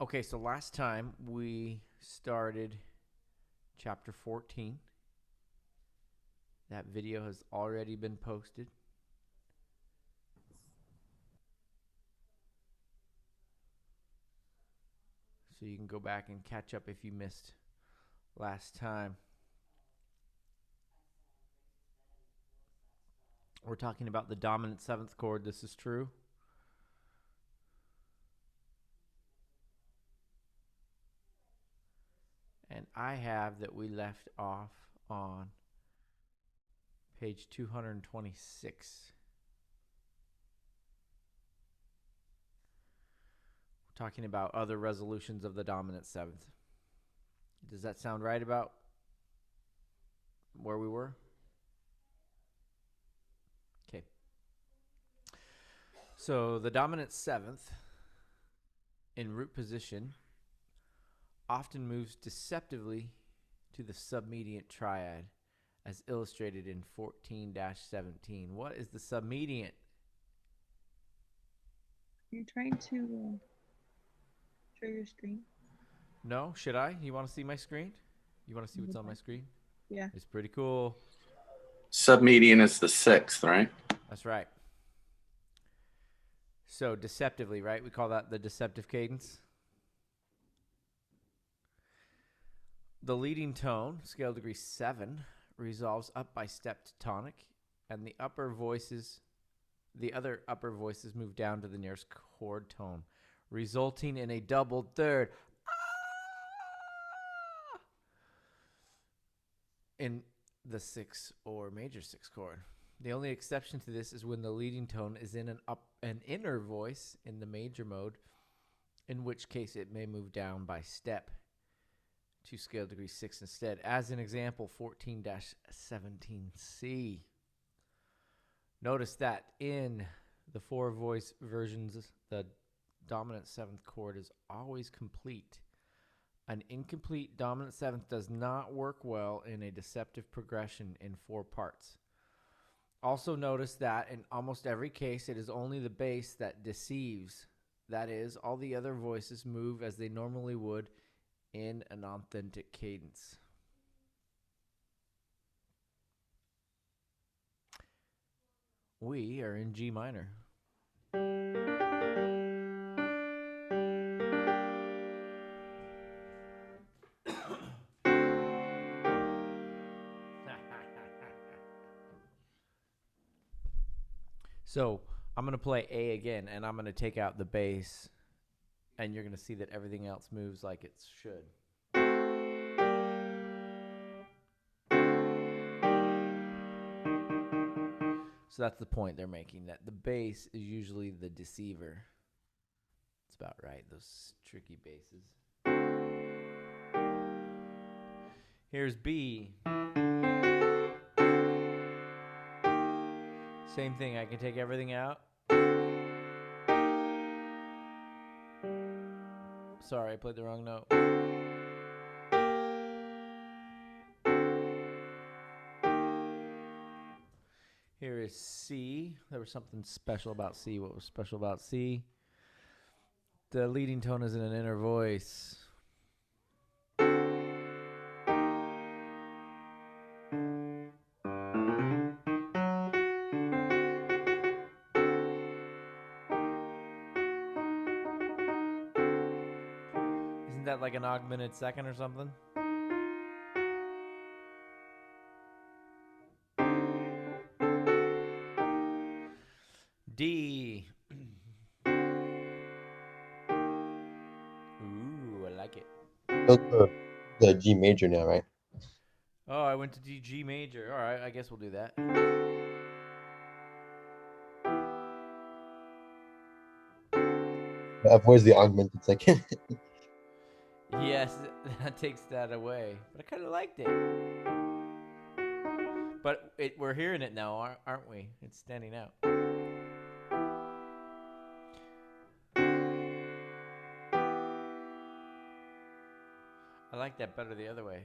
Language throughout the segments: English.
Okay, so last time we started chapter 14. That video has already been posted. So you can go back and catch up if you missed last time. We're talking about the dominant seventh chord. This is true. And I have that we left off on page 226. We're talking about other resolutions of the dominant seventh. Does that sound right about where we were? Okay. So the dominant seventh in root position often moves deceptively to the submediant triad, as illustrated in 14-17. What is the submediant? You're trying to show your screen? No, should I? You want to see my screen? You want to see what's on my screen? Yeah. It's pretty cool. Submedian is the sixth, right? That's right. So deceptively, right? We call that the deceptive cadence. The leading tone, scale degree 7, resolves up by step to tonic, and the other upper voices move down to the nearest chord tone, resulting in a doubled third. In the 6 or major 6 chord. The only exception to this is when the leading tone is in an inner voice in the major mode, in which case it may move down by step to scale degree 6 instead. As an example, 14-17C. Notice that in the 4-voice versions, the dominant 7th chord is always complete. An incomplete dominant 7th does not work well in a deceptive progression in 4 parts. Also notice that in almost every case, it is only the bass that deceives. That is, all the other voices move as they normally would in an authentic cadence. We are in G minor. So I'm going to play A again, and I'm going to take out the bass, and you're going to see that everything else moves like it should. So that's the point they're making, that the bass is usually the deceiver. It's about right, those tricky basses. Here's B. Same thing, I can take everything out. Sorry, I played the wrong note. Here is C. There was something special about C. What was special about C? The leading tone is in an inner voice. Isn't that like an augmented second or something? D. Ooh, I like it. Go to the G major now, right? Oh, I went to G major. All right, I guess we'll do that. Where's the augmented second? Yes, that takes that away. But I kind of liked it. But we're hearing it now, aren't we? It's standing out. I like that better the other way.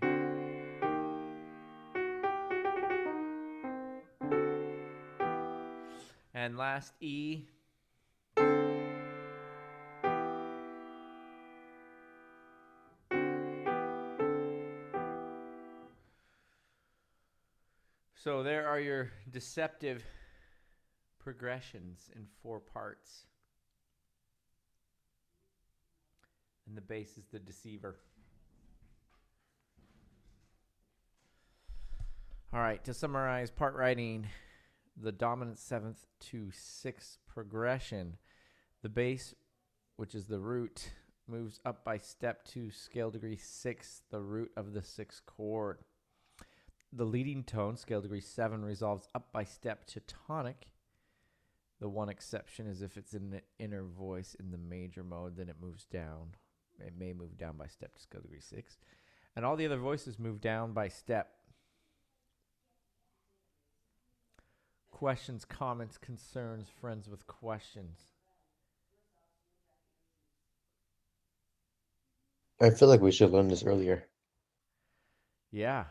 And last E. So there are your deceptive progressions in 4 parts. And the bass is the deceiver. All right, to summarize part writing, the dominant 7th to 6th progression, the bass, which is the root, moves up by step to scale degree 6, the root of the 6th chord. The leading tone, scale degree 7, resolves up by step to tonic. The one exception is if it's in the inner voice in the major mode, then it moves down. It may move down by step to scale degree 6. And all the other voices move down by step. Questions, comments, concerns, friends with questions. I feel like we should learn this earlier. Yeah.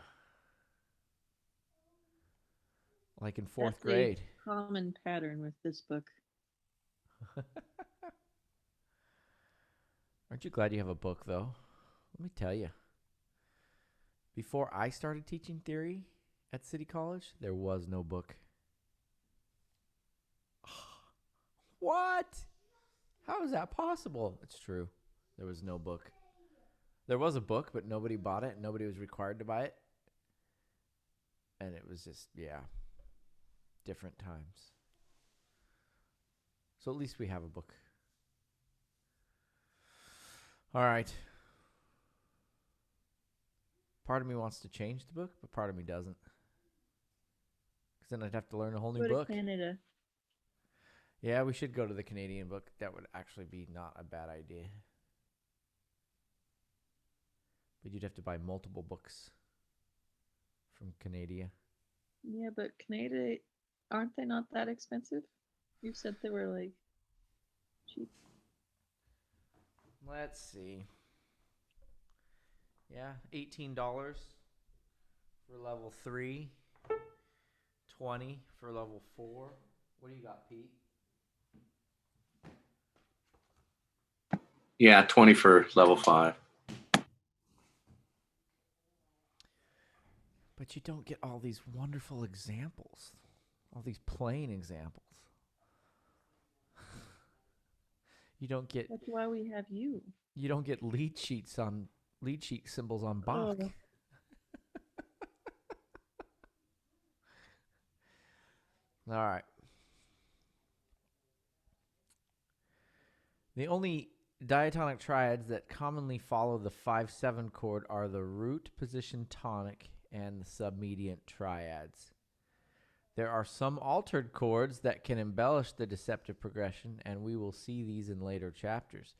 Like in 4th That's grade. a common pattern with this book. Aren't you glad you have a book, though? Let me tell you. Before I started teaching theory at City College, there was no book. What? How is that possible? It's true. There was no book. There was a book, but nobody bought it. Nobody was required to buy it. And it was just, yeah, different times. So at least we have a book. All right. Part of me wants to change the book, but part of me doesn't. Because then I'd have to learn a whole new Go to book. Canada. Yeah, we should go to the Canadian book. That would actually be not a bad idea. But you'd have to buy multiple books from Canada. Yeah, but Canada, aren't they not that expensive? You said they were like cheap. Let's see. Yeah, $18 for level 3, $20 for level 4. What do you got, Pete? Yeah, 20 for level 5. But you don't get all these wonderful examples, all these plain examples. You don't get. That's why we have you. You don't get lead sheet symbols on Bach. Oh. All right. The only diatonic triads that commonly follow the 5/7 chord are the root position tonic and the submediant triads. There are some altered chords that can embellish the deceptive progression, and we will see these in later chapters.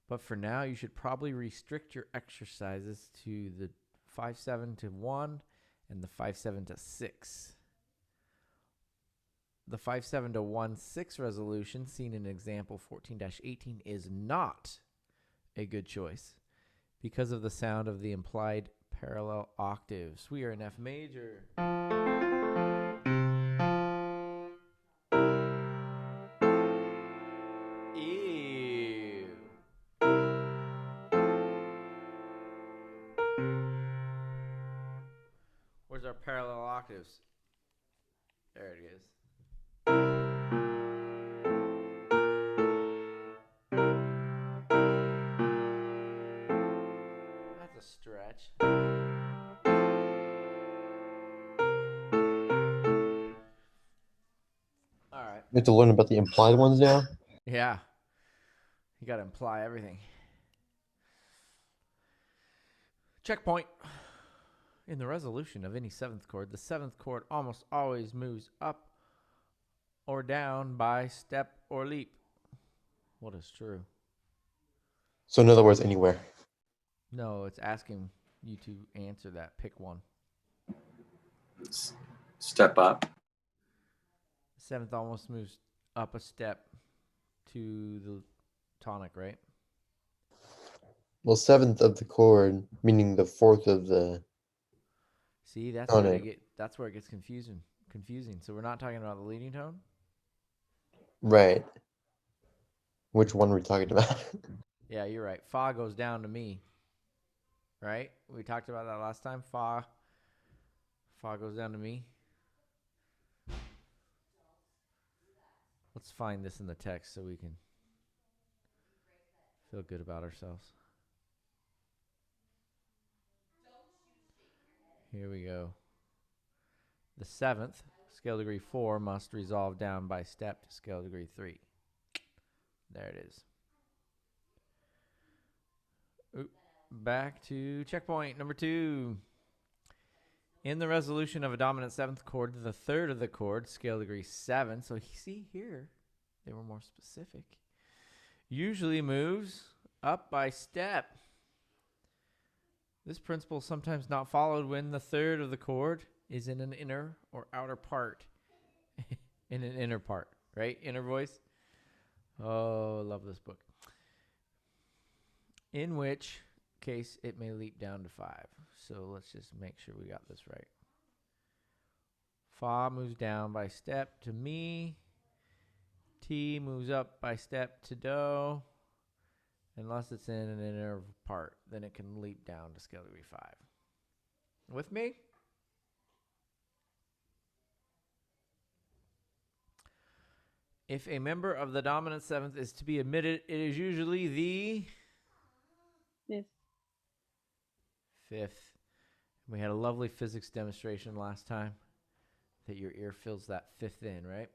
But for now, you should probably restrict your exercises to the 5/7 to 1 and the 5/7 to 6. The 5/7 to 1/6 resolution, seen in example 14-18, is not a good choice because of the sound of the implied parallel octaves. We are in F major. Ew. Where's our parallel octaves? There it is. That's a stretch. All right. We have to learn about the implied ones now. Yeah. You got to imply everything. Checkpoint. In the resolution of any 7th chord, the 7th chord almost always moves up or down by step or leap. What is true? So in other words, anywhere. No, it's asking you to answer that. Pick one. Step up. 7th almost moves up a step to the tonic, right? Well, 7th of the chord, meaning the 4th of the. See, that's Tonic. that's where it gets confusing. So we're not talking about the leading tone? Right. Which one are we talking about? Yeah, you're right. Fa goes down to me. Right? We talked about that last time. Fa goes down to me. Let's find this in the text so we can feel good about ourselves. Here we go. The 7th, scale degree 4, must resolve down by step to scale degree 3. There it is. Oop. Back to checkpoint number 2. In the resolution of a dominant 7th chord, the 3rd of the chord, scale degree 7, so see here, they were more specific, usually moves up by step. This principle is sometimes not followed when the 3rd of the chord is in an inner or outer part. In an inner part, right? Inner voice. Oh, I love this book. In which case it may leap down to 5. So let's just make sure we got this right. Fa moves down by step to mi. Ti moves up by step to do. Unless it's in an inner part, then it can leap down to scale degree 5. With me? If a member of the dominant 7th is to be omitted, it is usually the 5th. We had a lovely physics demonstration last time that your ear fills that 5th in, right?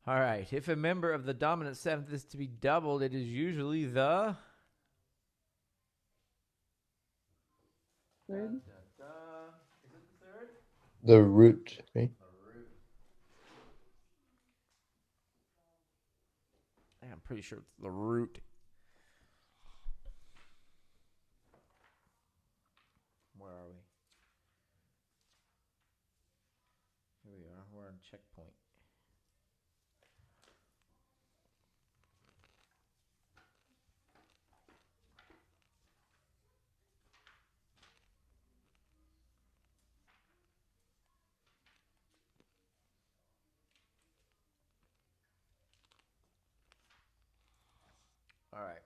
All right. If a member of the dominant 7th is to be doubled, it is usually the 3rd. Is it the 3rd? The root, right? I'm pretty sure it's the root. Where are we? Here we are. We're on checkpoint. All right.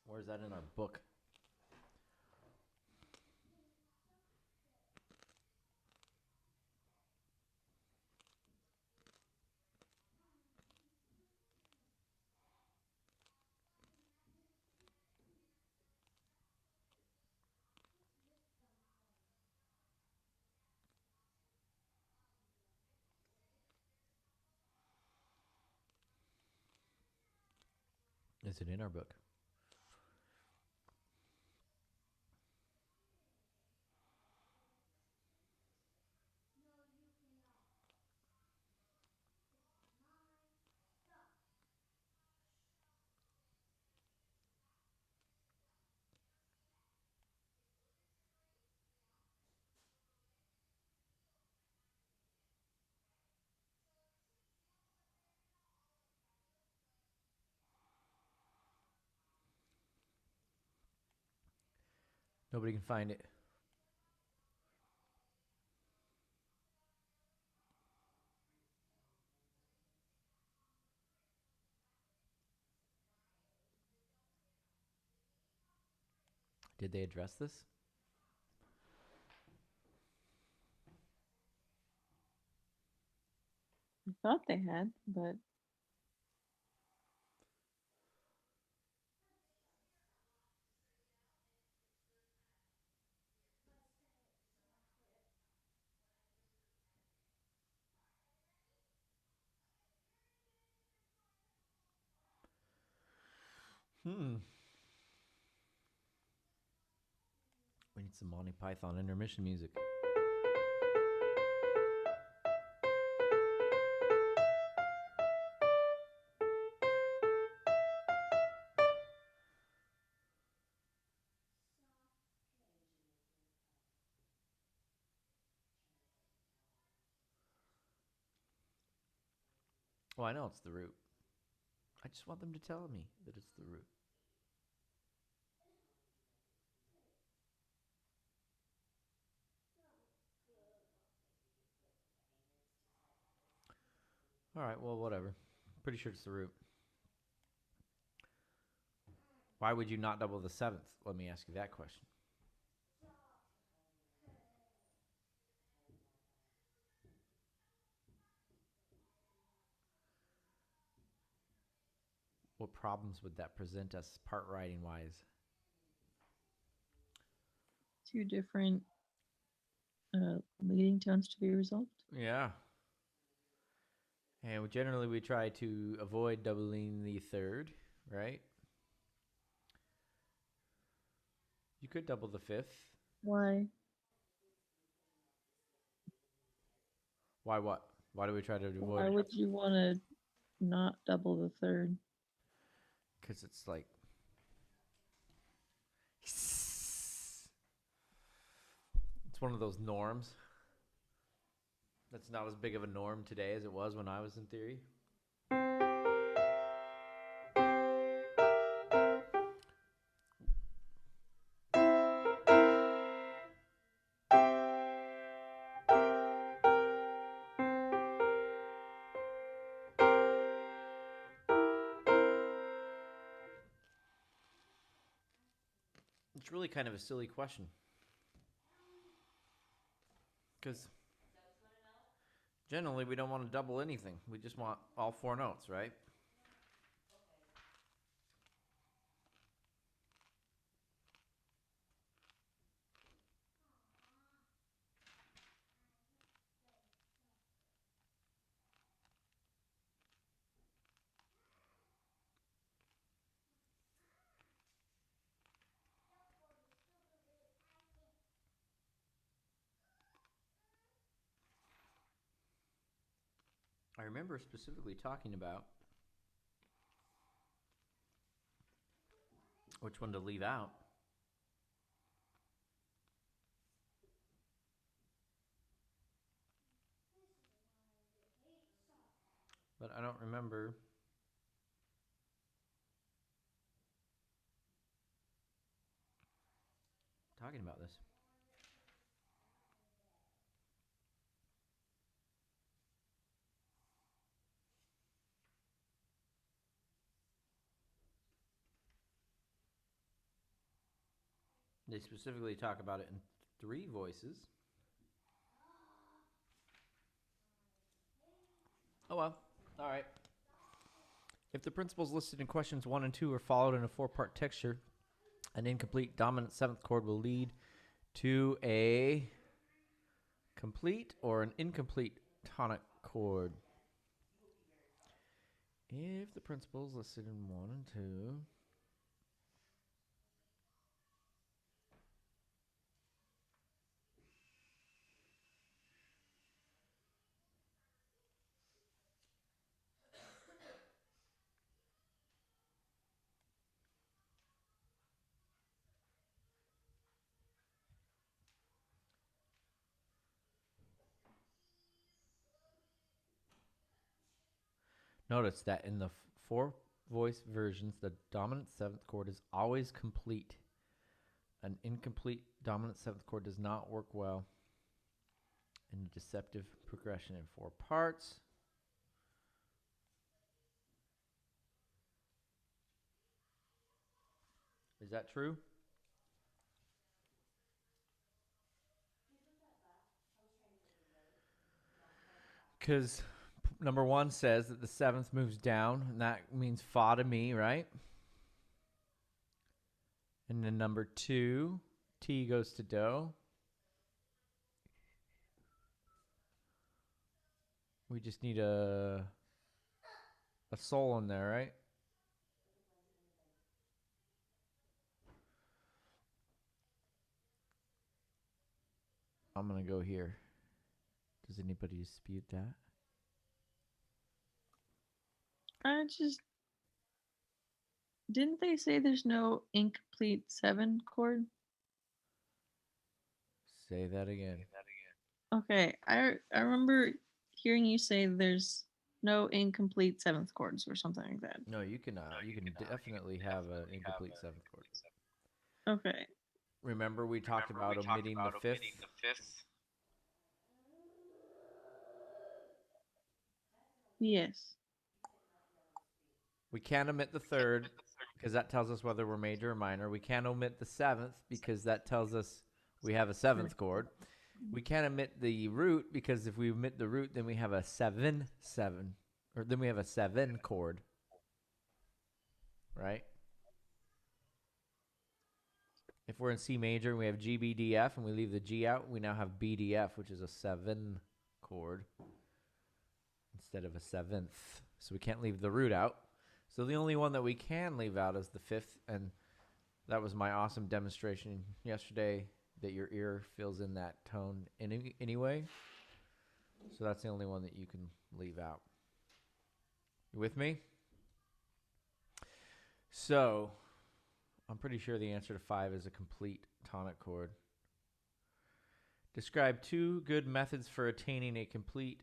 Where's that in our book? Is it in our book? Nobody can find it. Did they address this? I thought they had, but We need some Monty Python intermission music. Oh, I know it's the root. I just want them to tell me that it's the root. All right, well, whatever. Pretty sure it's the root. Why would you not double the seventh? Let me ask you that question. What problems would that present us part writing wise? Two different leading tones to be resolved. Yeah. And generally we try to avoid doubling the third, right? You could double the fifth. Why? Why what? Why do we try to avoid Why it? would you want to not double the third? Because it's like... It's one of those norms. That's not as big of a norm today as it was when I was in theory. It's really kind of a silly question. Because generally we don't want to double anything. We just want all four notes, right? I remember specifically talking about which one to leave out. But I don't remember talking about this. They specifically talk about it in three voices. Oh well, all right. If the principles listed in questions 1 and 2 are followed in a four-part texture, an incomplete dominant seventh chord will lead to a complete or an incomplete tonic chord. If the principles listed in 1 and 2 notice that in the four voice versions, the dominant seventh chord is always complete. An incomplete dominant seventh chord does not work well in a deceptive progression in four parts. Is that true? Because number 1 says that the seventh moves down, and that means fa to me, right? And then number 2, T goes to do. We just need a sol in there, right? I'm going to go here. Does anybody dispute that? Didn't they say there's no incomplete 7 chord? Say that again. Okay, I remember hearing you say there's no incomplete 7th chords or something like that. No, you can definitely have an incomplete seventh chord. Okay. Remember we talked about omitting the fifth? Yes. We can't omit the third because that tells us whether we're major or minor. We can't omit the seventh because that tells us we have a seventh chord. We can't omit the root because if we omit the root, then we have a 7/7, or then we have a 7 chord, right? If we're in C major and we have G, B, D, F, and we leave the G out, we now have B, D, F, which is a 7 chord instead of a 7th. So we can't leave the root out. So the only one that we can leave out is the 5th, and that was my awesome demonstration yesterday that your ear fills in that tone anyway. So that's the only one that you can leave out. You with me? So I'm pretty sure the answer to 5 is a complete tonic chord. Describe 2 good methods for attaining a complete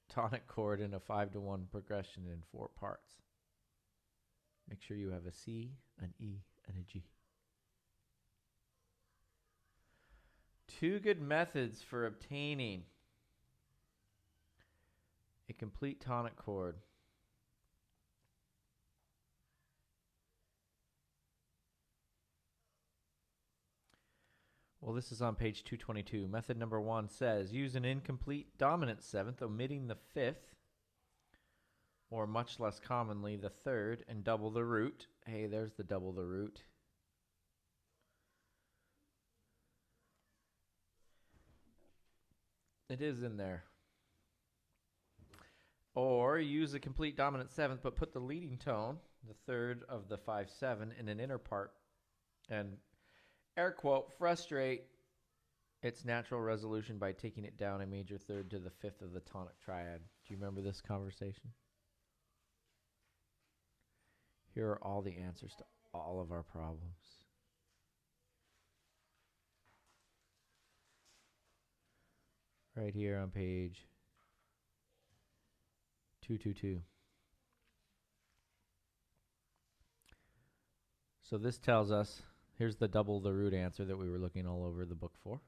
tonic chord in a 5-to-1 progression in 4 parts. Make sure you have a C, an E, and a G. 2 good methods for obtaining a complete tonic chord. Well, this is on page 222. Method number 1 says, use an incomplete dominant 7th, omitting the 5th, or much less commonly, the 3rd, and double the root. Hey, there's the double the root. It is in there. Or use a complete dominant 7th, but put the leading tone, the 3rd of the 5/7, in an inner part, and air quote, frustrate its natural resolution by taking it down a major 3rd to the 5th of the tonic triad. Do you remember this conversation? Here are all the answers to all of our problems. Right here on page 222. So this tells us, here's the double the root answer that we were looking all over the book for.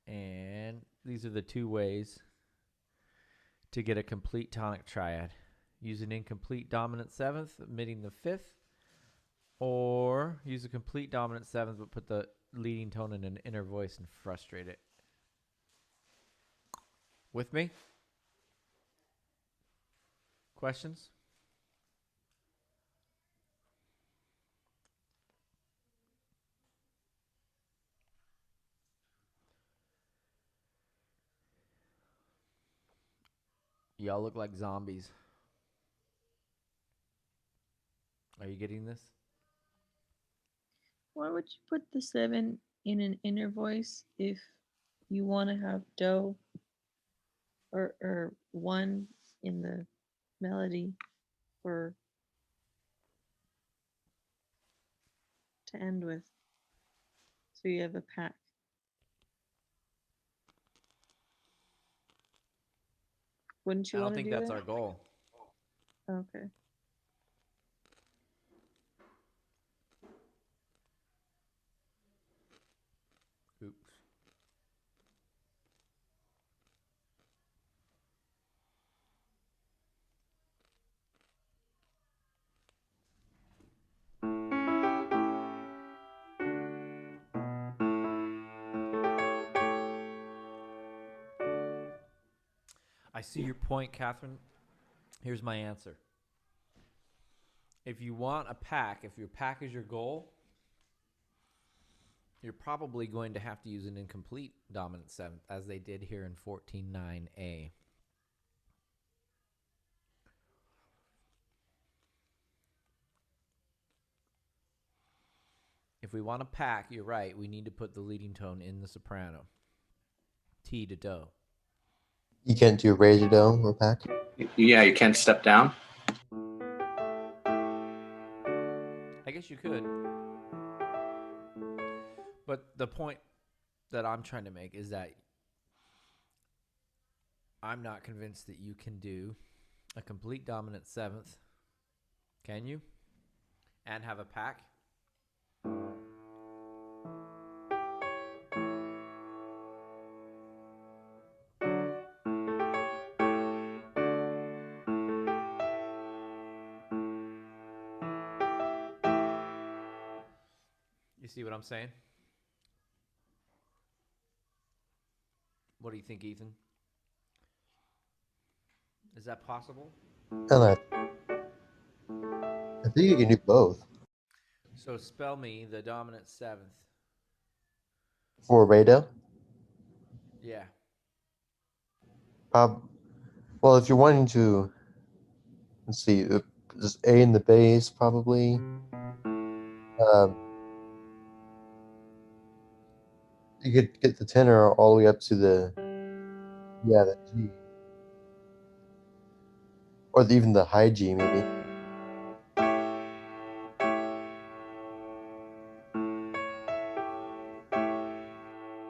And these are the 2 ways to get a complete tonic triad. Use an incomplete dominant 7th, omitting the 5th, or use a complete dominant 7th, but put the leading tone in an inner voice and frustrate it. With me? Questions? Y'all look like zombies. Are you getting this? Why would you put the 7 in an inner voice if you want to have do or 1 in the melody for to end with? So you have a pack. Wouldn't I you don't want to think do that's that? our goal. Okay. Oops. I see your point, Catherine. Here's my answer. If you want a pack, if your pack is your goal, you're probably going to have to use an incomplete dominant 7th, as they did here in 14.9a. If we want a pack, you're right, we need to put the leading tone in the soprano. T to do. You can't do re to do or pack. Yeah, you can't step down. I guess you could. But the point that I'm trying to make is that I'm not convinced that you can do a complete dominant 7th. Can you? And have a pack? see what I'm saying? What do you think, Ethan? Is that possible? And I think you can do both. So spell me the dominant seventh. For Rado, Yeah. well, if you're wanting to, let's see, just A in the bass, probably. You could get the tenor all the way up to the G, or even the high G, maybe.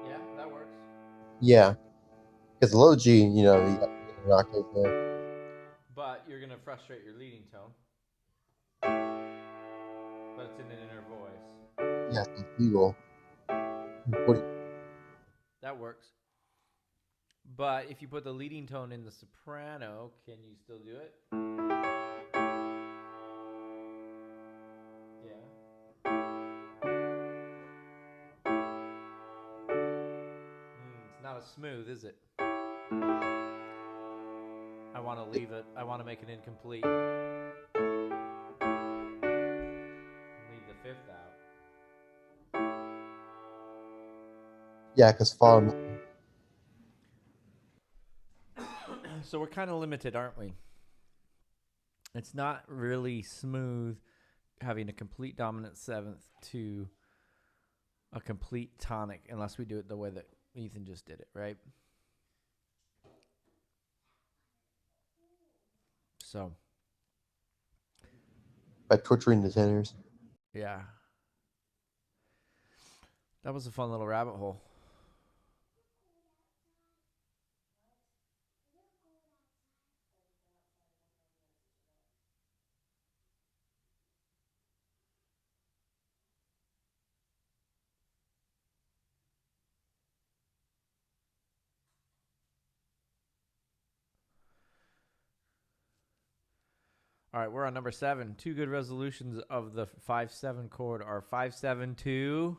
Yeah, that works. Yeah, because the low G, you got an octave there. But you're going to frustrate your leading tone. But it's in an inner voice. Yeah, so it's legal. That works. But if you put the leading tone in the soprano, can you still do it? Yeah. It's not as smooth, is it? I want to leave it. I want to make it incomplete. Leave the fifth out. Yeah, because fall. So we're kind of limited, aren't we? It's not really smooth having a complete dominant seventh to a complete tonic unless we do it the way that Ethan just did it, right? So, By torturing the tenors. yeah. That was a fun little rabbit hole. All right, we're on number 7. 2 good resolutions of the 5-7 chord are 5-7-2.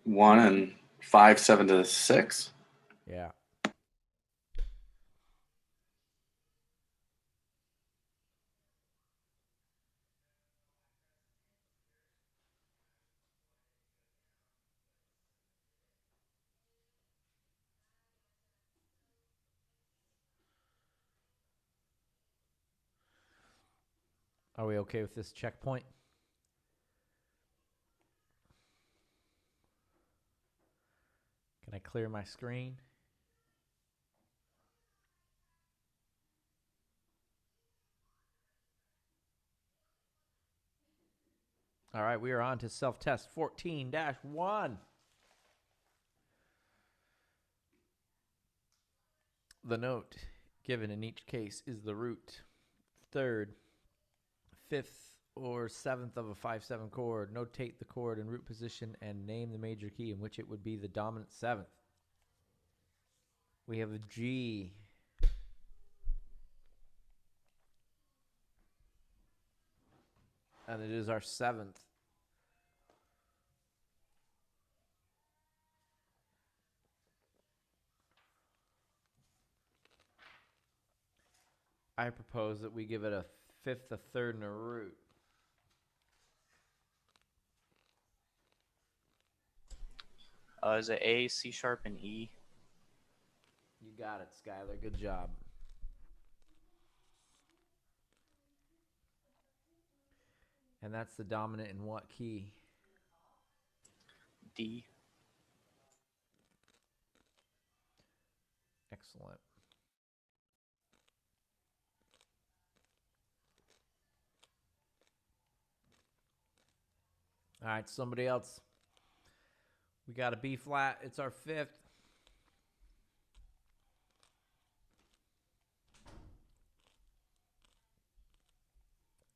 One and 5-7-6. Yeah. Are we okay with this checkpoint? Can I clear my screen? All right, we are on to self-test 14-1. The note given in each case is the root, third, fifth, or seventh of a 5-7 chord. Notate the chord in root position and name the major key in which it would be the dominant seventh. We have a G. And it is our seventh. I propose that we give it a fifth, a third, and a root. Is it A, C sharp, and E? You got it, Skylar. Good job. And that's the dominant in what key? D. Excellent. All right, somebody else. We got a B flat. It's our fifth.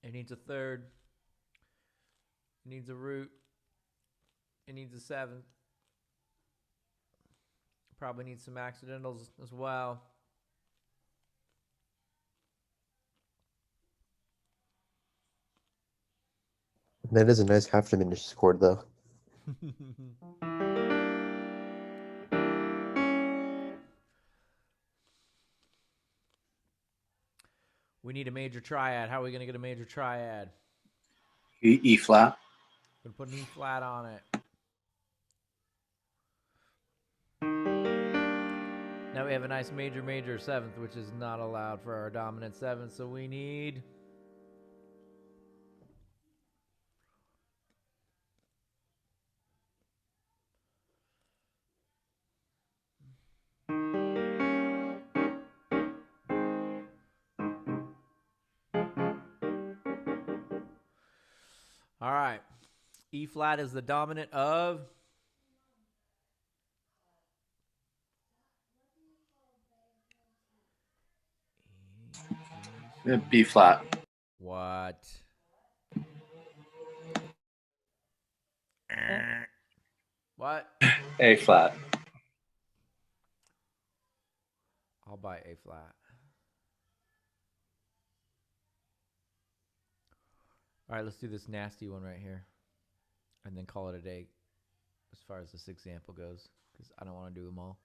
It needs a third. It needs a root. It needs a seventh. Probably needs some accidentals as well. That is a nice half diminished chord, though. We need a major triad. How are we going to get a major triad? E flat. Gonna put an E flat on it. Now we have a nice major seventh, which is not allowed for our dominant seventh. So we need all right. E flat is the dominant of B flat. what? What? A flat. I'll buy A flat. All right, let's do this nasty one right here. And then call it a day as far as this example goes, because I don't want to do them all.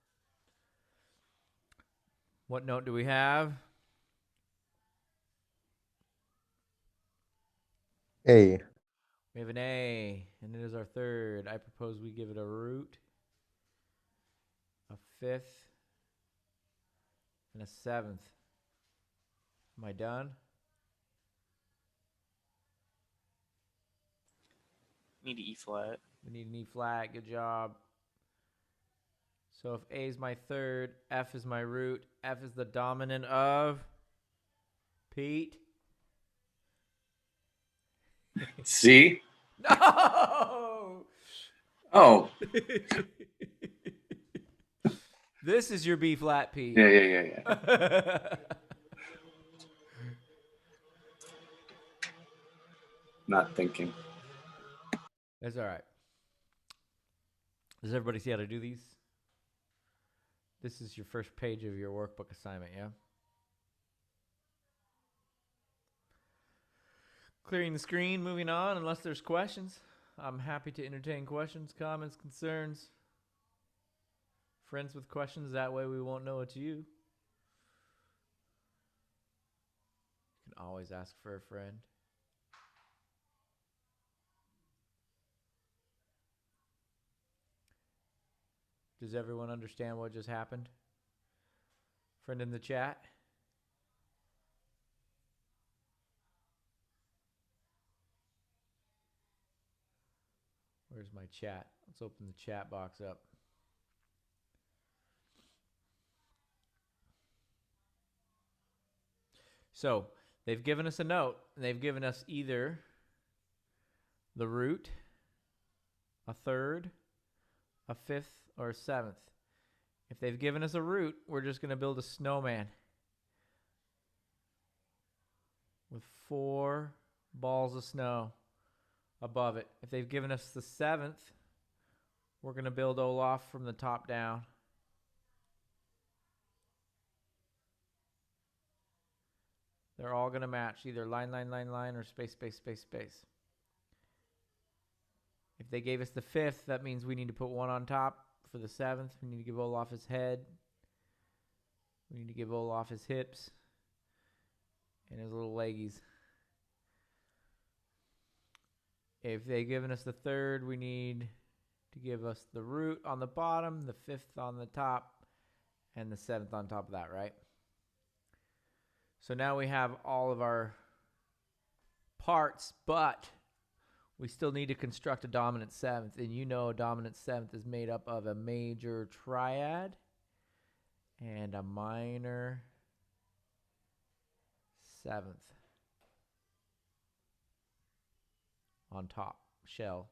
What note do we have? A. We have an A, and it is our third. I propose we give it a root, a fifth, and a seventh. Am I done? Need E flat. We need an E flat. Good job. So if A is my third, F is my root, F is the dominant of Pete. C. No! Oh. This is your B flat, Pete. Yeah. Not thinking. That's all right. Does everybody see how to do these? This is your first page of your workbook assignment, yeah? Clearing the screen, moving on, unless there's questions. I'm happy to entertain questions, comments, concerns. Friends with questions, that way we won't know it's you. You can always ask for a friend. Does everyone understand what just happened? Friend in the chat? Where's my chat? Let's open the chat box up. So they've given us a note, and they've given us either the root, a third, a fifth, or a seventh. If they've given us a root, we're just going to build a snowman with 4 balls of snow above it. If they've given us the seventh, we're going to build Olaf from the top down. They're all going to match, either line, line, line, line, or space, space, space, space. If they gave us the fifth, that means we need to put 1 on top for the seventh. We need to give Olaf his head. We need to give Olaf his hips and his little leggies. If they've given us the third, we need to give us the root on the bottom, the fifth on the top, and the seventh on top of that, right? So now we have all of our parts, but we still need to construct a dominant seventh. And you know a dominant seventh is made up of a major triad and a minor seventh on top, shell.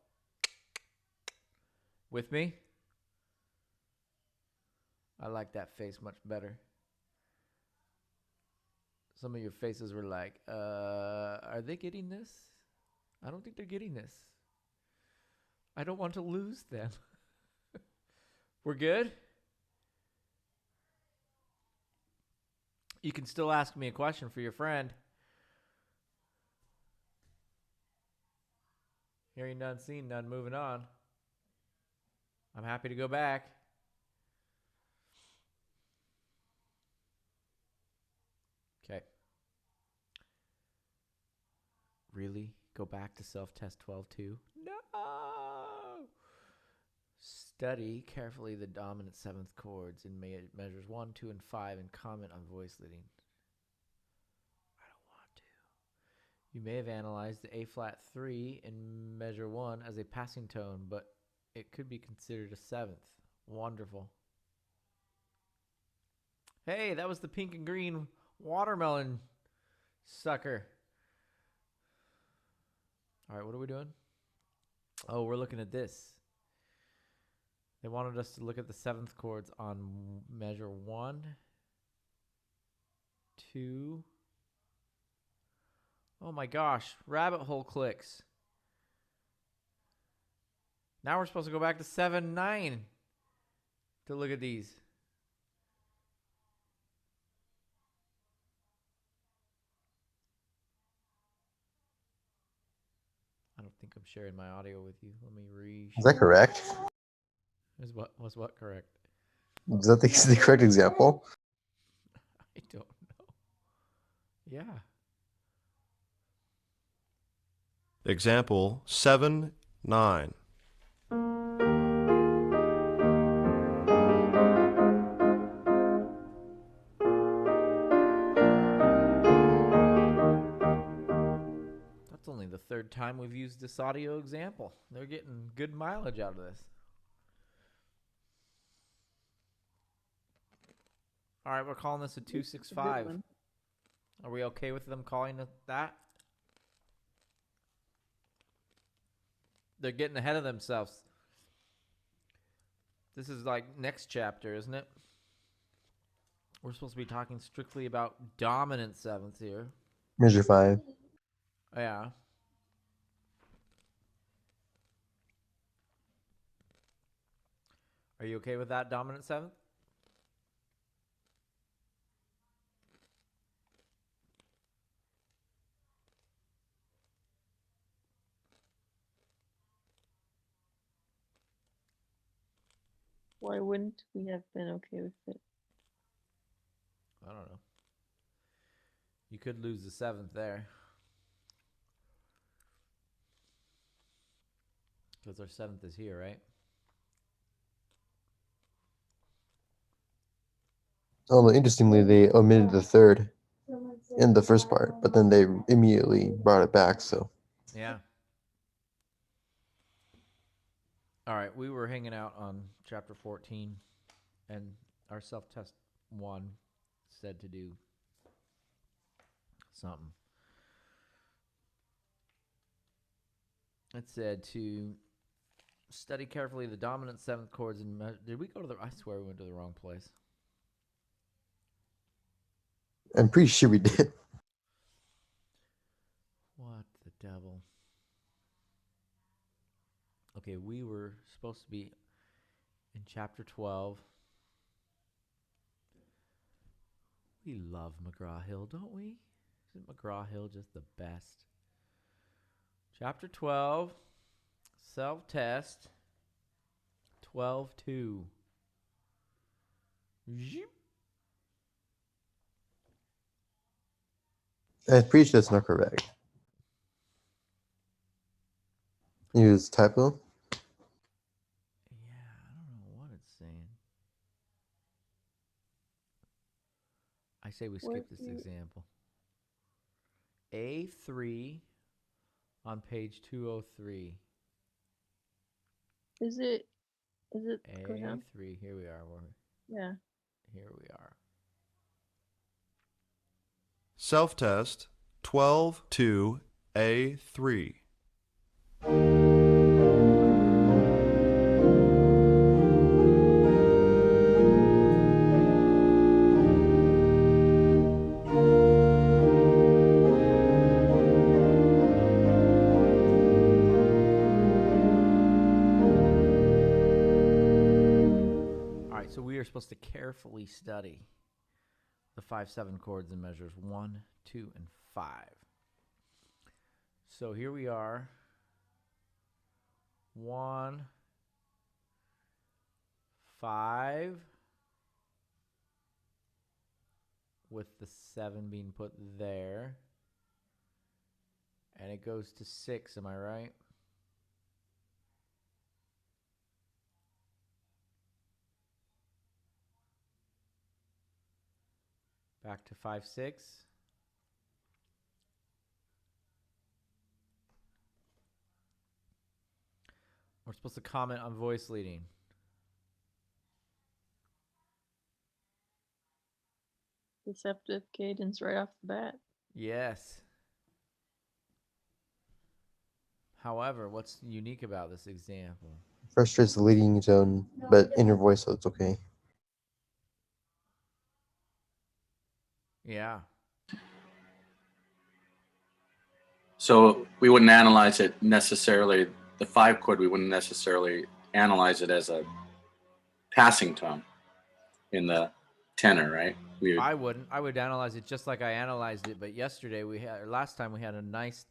With me? I like that face much better. Some of your faces were like, are they getting this? I don't think they're getting this. I don't want to lose them. We're good? You can still ask me a question for your friend. Hearing none, seeing none, moving on. I'm happy to go back. Okay. Really? Go back to self-test 12-2? No! Study carefully the dominant seventh chords in measures 1, 2, and 5 and comment on voice leading. I don't want to. You may have analyzed the A-flat 3 in measure 1 as a passing tone, but it could be considered a seventh. Wonderful. Hey, that was the pink and green watermelon sucker. All right, what are we doing? Oh, we're looking at this. They wanted us to look at the seventh chords on measure 1, 2. Oh my gosh, rabbit hole clicks. Now we're supposed to go back to 7, 9 to look at these. I don't think I'm sharing my audio with you. Let me Is that correct? Was what correct? Is that the correct example? I don't know. Yeah. Example 7, 9. That's only the third time we've used this audio example. They're getting good mileage out of this. All right, we're calling this a 265. one. Are we okay with them calling it that? They're getting ahead of themselves. This is like next chapter, isn't it? We're supposed to be talking strictly about dominant sevenths here. Measure 5. Yeah. Are you okay with that dominant seventh? Why wouldn't we have been okay with it? I don't know. You could lose the seventh there. Because our seventh is here, right? Although interestingly, they omitted the third in the first part, but then they immediately brought it back. So Yeah. All right, we were hanging out on chapter 14, and our self-test 1 said to do something. It said to study carefully the dominant seventh chords and did we go to the? I swear we went to the wrong place. I'm pretty sure we did. What the devil? Okay, we were supposed to be in chapter 12. We love McGraw-Hill, don't we? Isn't McGraw-Hill just the best? Chapter 12, self-test, 12-2. Zoop. I'm pretty sure that's not correct. Use typo. Yeah, I don't know what it's saying. I say we skip this example. A3 on page 203. Is it go down? A3, here we are. Yeah. Here we are. Self-test 12, 2, A3. All right, so we are supposed to carefully study the 5/7 chords in measures 1, 2, and 5. So here we are 1, 5, with the 7 being put there. And it goes to 6, am I right? Back to 5, 6. We're supposed to comment on voice leading. Deceptive cadence right off the bat. Yes. However, what's unique about this example? Frustrates the leading tone, but inner voice, so it's okay. Yeah. So we wouldn't analyze it necessarily, the 5 chord, we wouldn't necessarily analyze it as a passing tone in the tenor, right? We would, I wouldn't. I would analyze it just like I analyzed it. But yesterday last time we had a nice,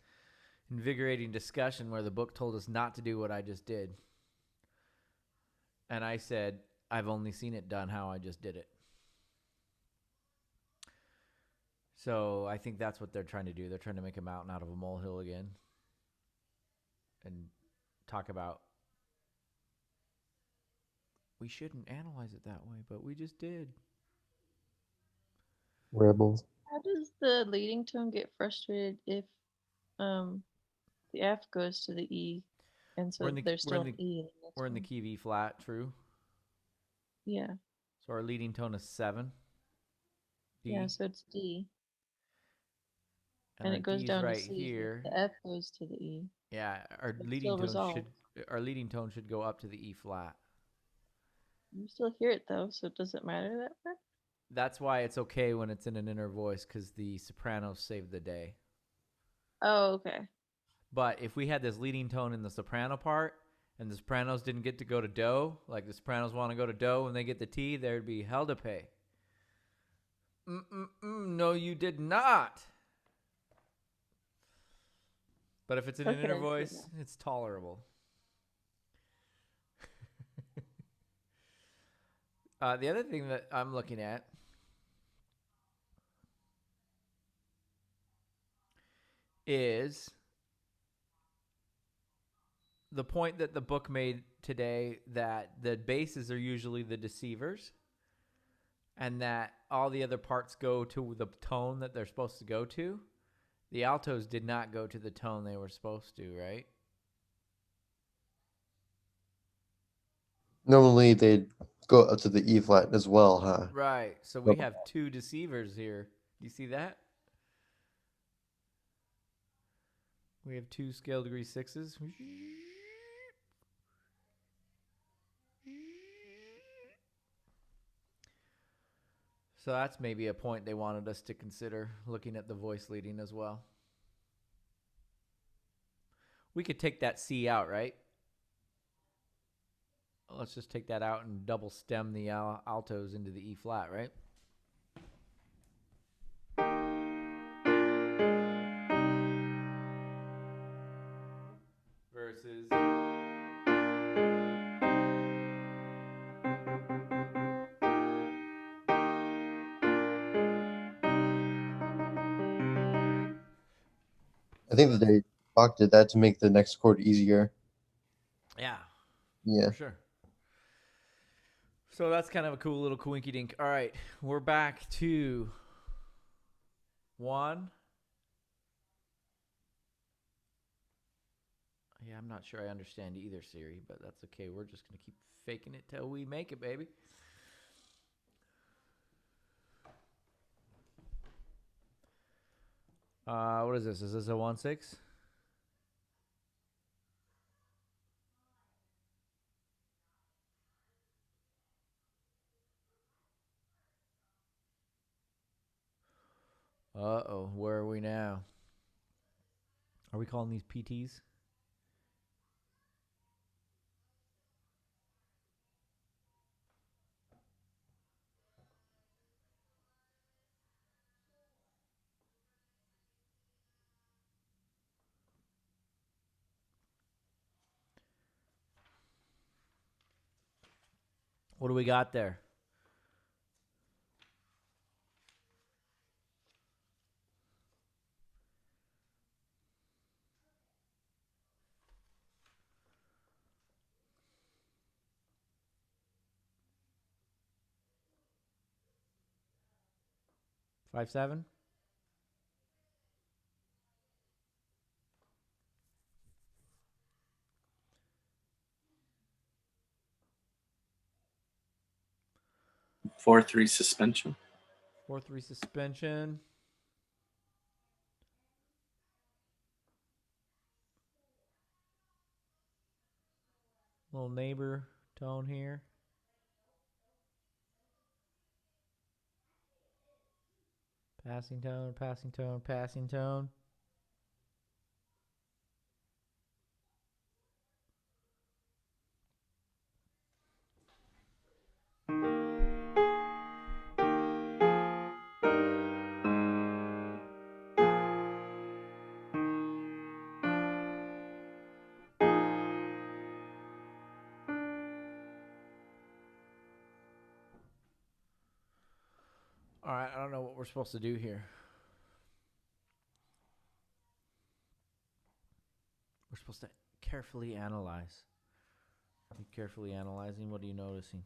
invigorating discussion where the book told us not to do what I just did. And I said, I've only seen it done how I just did it. So I think that's what they're trying to do. They're trying to make a mountain out of a molehill again. And talk about, we shouldn't analyze it that way, but we just did. Rebels. How does the leading tone get frustrated if the F goes to the E, and so there's still an E in the next We're in the one? key V flat, true? Yeah. So our leading tone is 7. D. Yeah, so it's D. And And it goes D's down right to C. here. The F goes to the E. Yeah, our It's leading still tone resolved. should go up to the E flat. You still hear it though, so it doesn't matter that much. That's why it's okay when it's in an inner voice, because the sopranos save the day. Oh, okay. But if we had this leading tone in the soprano part, and the sopranos didn't get to go to do, like the sopranos want to go to do and they get the T, there'd be hell to pay. No, you did not. But if it's in an Okay, inner I see voice, it's tolerable. The other thing that I'm looking at is the point that the book made today, that the basses are usually the deceivers and that all the other parts go to the tone that they're supposed to go to. The altos did not go to the tone they were supposed to, right? Normally they'd go up to the E flat as well, huh? Right. So we have 2 deceivers here. Do you see that? We have 2 scale degree 6s. So that's maybe a point they wanted us to consider, looking at the voice leading as well. We could take that C out, right? Let's just take that out and double stem the altos into the E flat, right? Versus I think that they did that to make the next chord easier. yeah, Yeah. for sure. So that's kind of a cool little coinky dink. All right, we're back to 1. Yeah, I'm not sure I understand either, Siri, but that's okay. We're just going to keep faking it till we make it, baby. What is this? Is this a 1/6? Uh-oh, where are we now? Are we calling these PTs? What do we got there? Five, seven? Four, three suspension. 4-3 suspension. Little neighbor tone here. Passing tone, passing tone, passing tone. All right, I don't know what we're supposed to do here. We're supposed to carefully analyze. Are you carefully analyzing? What are you noticing?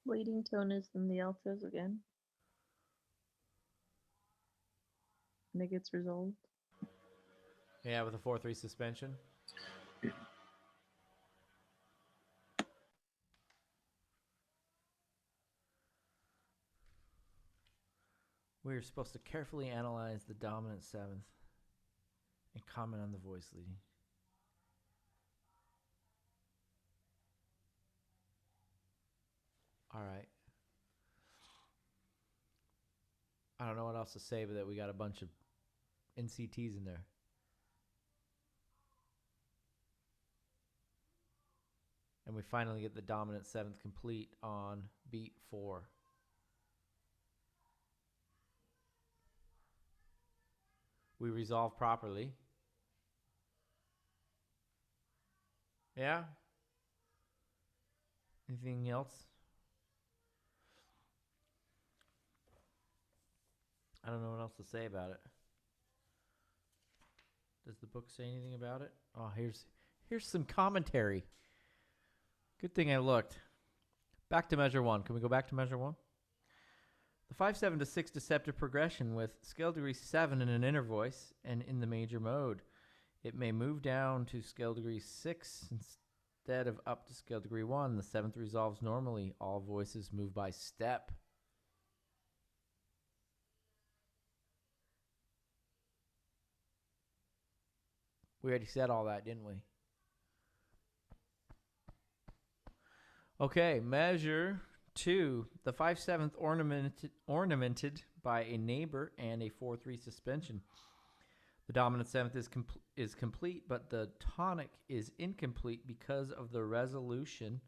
Leading tone is in the altos again. And it gets resolved. Yeah, with a 4-3 suspension. We're supposed to carefully analyze the dominant seventh and comment on the voice leading. All right. I don't know what else to say, but that we got a bunch of NCTs in there. And we finally get the dominant seventh complete on beat 4. We resolve properly. Yeah? Anything else? I don't know what else to say about it. Does the book say anything about it? Oh, here's some commentary. Good thing I looked. Back to measure 1. Can we go back to measure 1? The 5-7 to 6 deceptive progression with scale degree 7 in an inner voice and in the major mode. It may move down to scale degree 6 instead of up to scale degree 1. The 7th resolves normally. All voices move by step. We already said all that, didn't we? Okay, measure 2. The 5/7 ornamented by a neighbor and a 4/3 suspension. The dominant 7th is complete, but the tonic is incomplete because of the resolution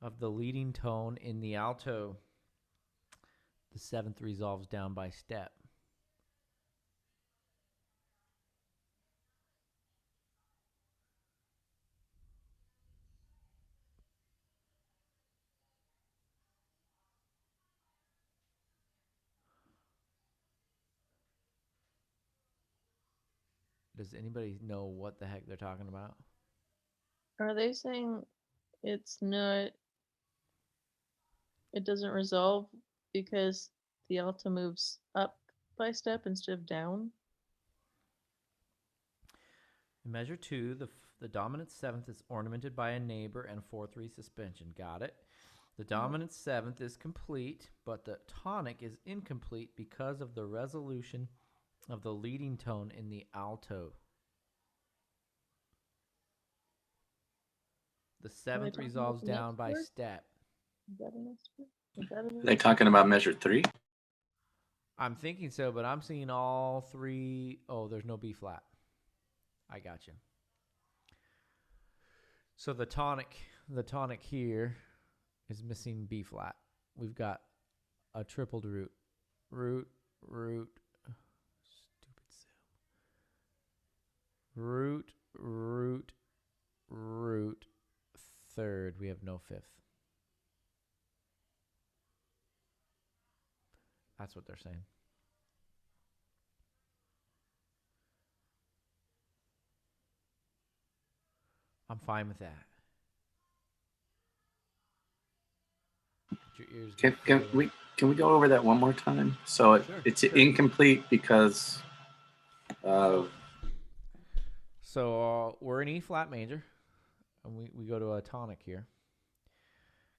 of the leading tone in the alto. The 7th resolves down by step. Does anybody know what the heck they're talking about? Are they saying it's not, it doesn't resolve because the alto moves up by step instead of down? In measure 2, the dominant 7th is ornamented by a neighbor and 4/3 suspension. Got it. The dominant 7th is complete, but the tonic is incomplete because of the resolution of the leading tone in the alto. The 7th resolves down by step. Is that an expert? Is that an Are they talking about measure 3? I'm thinking so, but I'm seeing all 3. Oh, there's no B flat. I got you. So the tonic here is missing B flat. We've got a tripled root. Root, root, stupid zoom. Root, root, root, third. We have no fifth. That's what they're saying. I'm fine with that. Your ears Can we go over that one more time? So Sure, it's sure. incomplete because of So we're in E flat major, and we go to a tonic here.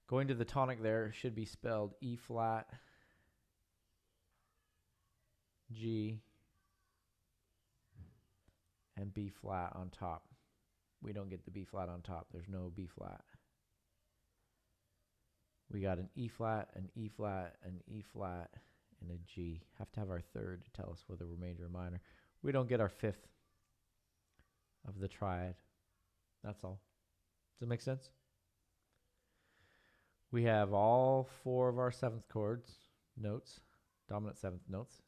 Going to the tonic there should be spelled E flat, G, and B flat on top. We don't get the B flat on top. There's no B flat. We got an E flat, an E flat, an E flat, and a G. Have to have our third to tell us whether we're major or minor. We don't get our fifth of the triad. That's all. Does it make sense? We have all four of our seventh chords, notes, dominant seventh notes.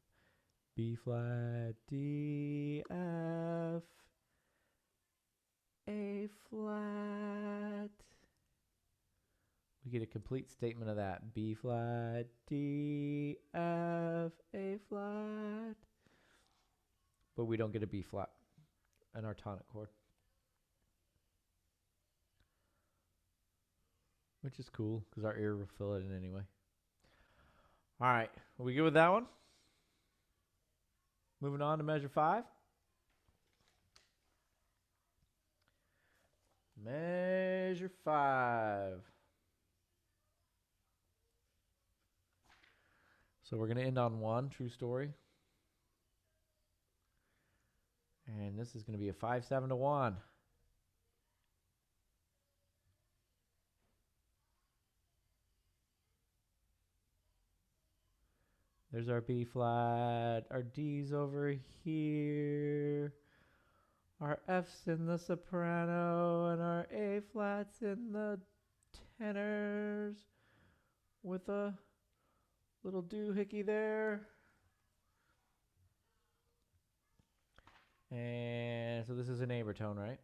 B flat, D, F, A flat. We get a complete statement of that. B flat, D, F, A flat. But we don't get a B flat in our tonic chord, which is cool because our ear will fill it in anyway. All right, are we good with that one? Moving on to measure 5. Measure 5. So we're going to end on 1, true story. And this is going to be a 5-7 to 1. There's our B flat, our D's over here, our F's in the soprano, and our A flats in the tenors with a little doohickey there. And so this is a neighbor tone, right?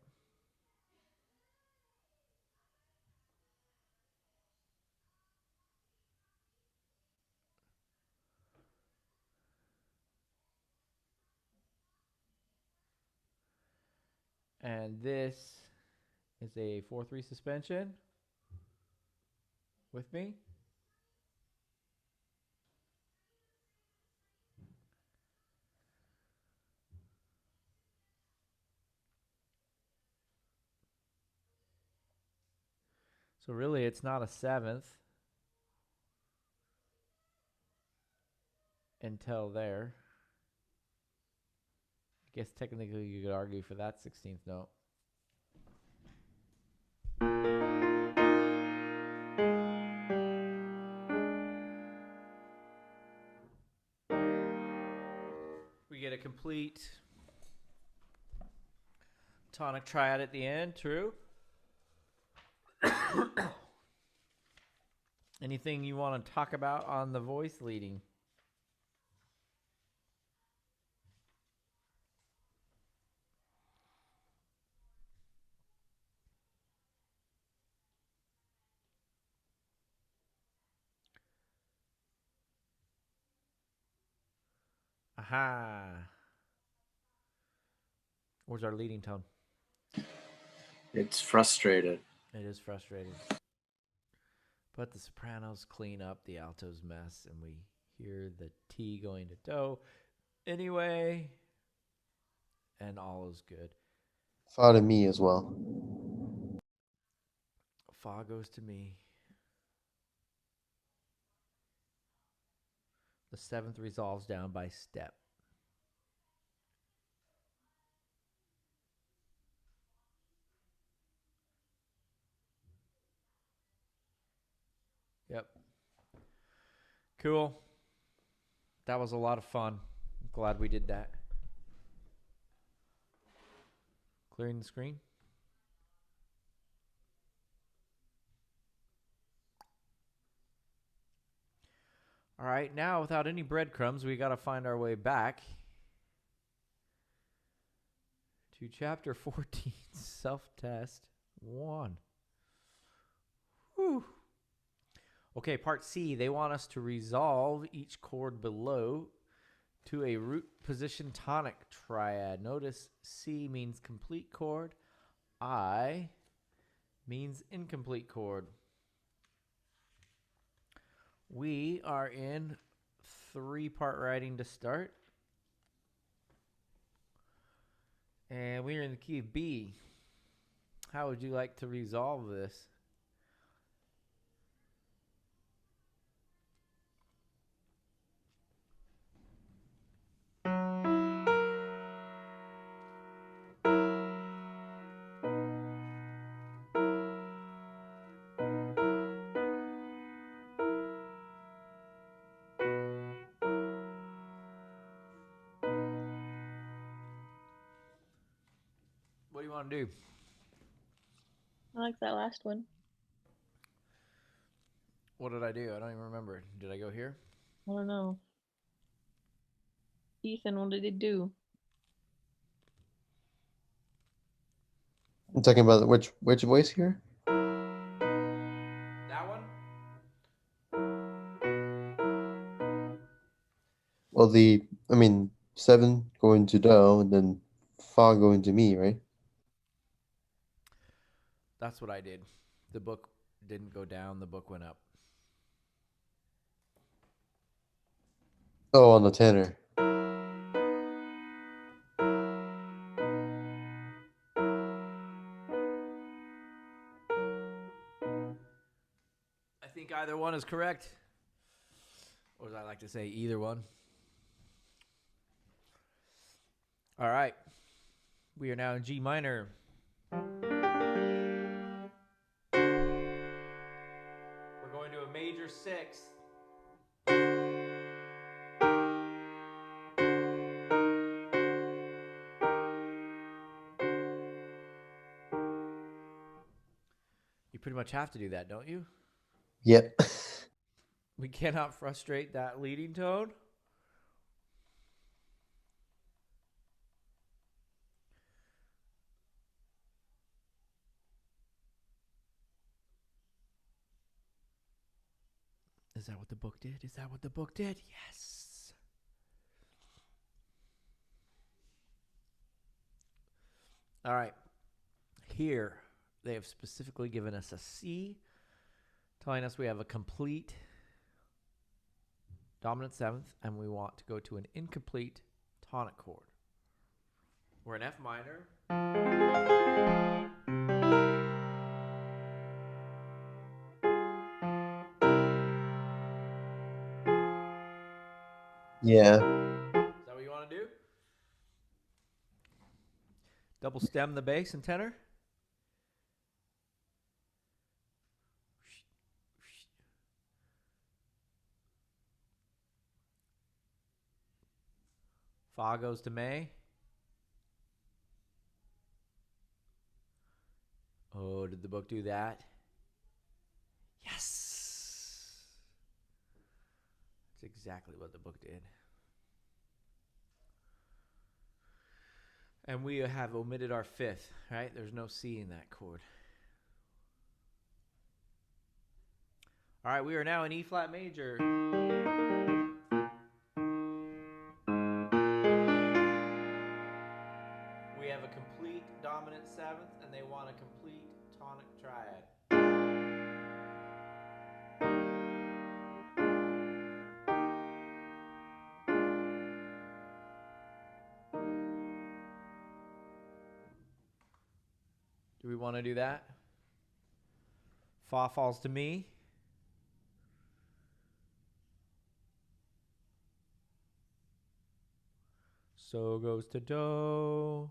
And this is a 4-3 suspension. With me? So really it's not a 7th until there. I guess technically you could argue for that 16th note. We get a complete tonic triad at the end, true? Anything you want to talk about on the voice leading? Aha. Where's our leading tone? it's frustrated. It is frustrating. But the sopranos clean up the alto's mess, and we hear the T going to do anyway, and all is good. Fa to me as well. Fa goes to me. The 7th resolves down by step. Yep. Cool. That was a lot of fun. I'm glad we did that. Clearing the screen. All right, now without any breadcrumbs, we got to find our way back to chapter 14, self-test 1. Whew. Okay, part C, they want us to resolve each chord below to a root position tonic triad. Notice C means complete chord, I means incomplete chord. We are in 3-part writing to start. And we are in the key of B. How would you like to resolve this? What do you want to do? I like that last one. What did I do? I don't even remember. Did I go here? I don't know. Ethan, what did it do? I'm talking about which voice here? That one? Well, I mean, 7 going to do, and then fa going to mi, right? That's what I did. The book didn't go down, the book went up. Oh, on the tenor. I think either one is correct. Or as I like to say, either one. All right. We are now in G minor. We're going to a major 6th. You pretty much have to do that, don't you? Yep. We cannot frustrate that leading tone. Is that what the book did? Is that what the book did? Yes. All right. Here, they have specifically given us a C, telling us we have a complete dominant 7th, and we want to go to an incomplete tonic chord. We're in F minor. Yeah. Is that what you want to do? Double stem the bass and tenor. Fa goes to May. Oh, did the book do that? Yes. That's exactly what the book did. And we have omitted our 5th, right? There's no C in that chord. All right, we are now in E flat major. We have a complete dominant 7th, and they want a complete tonic triad. Do we want to do that? Fa falls to mi. So goes to do.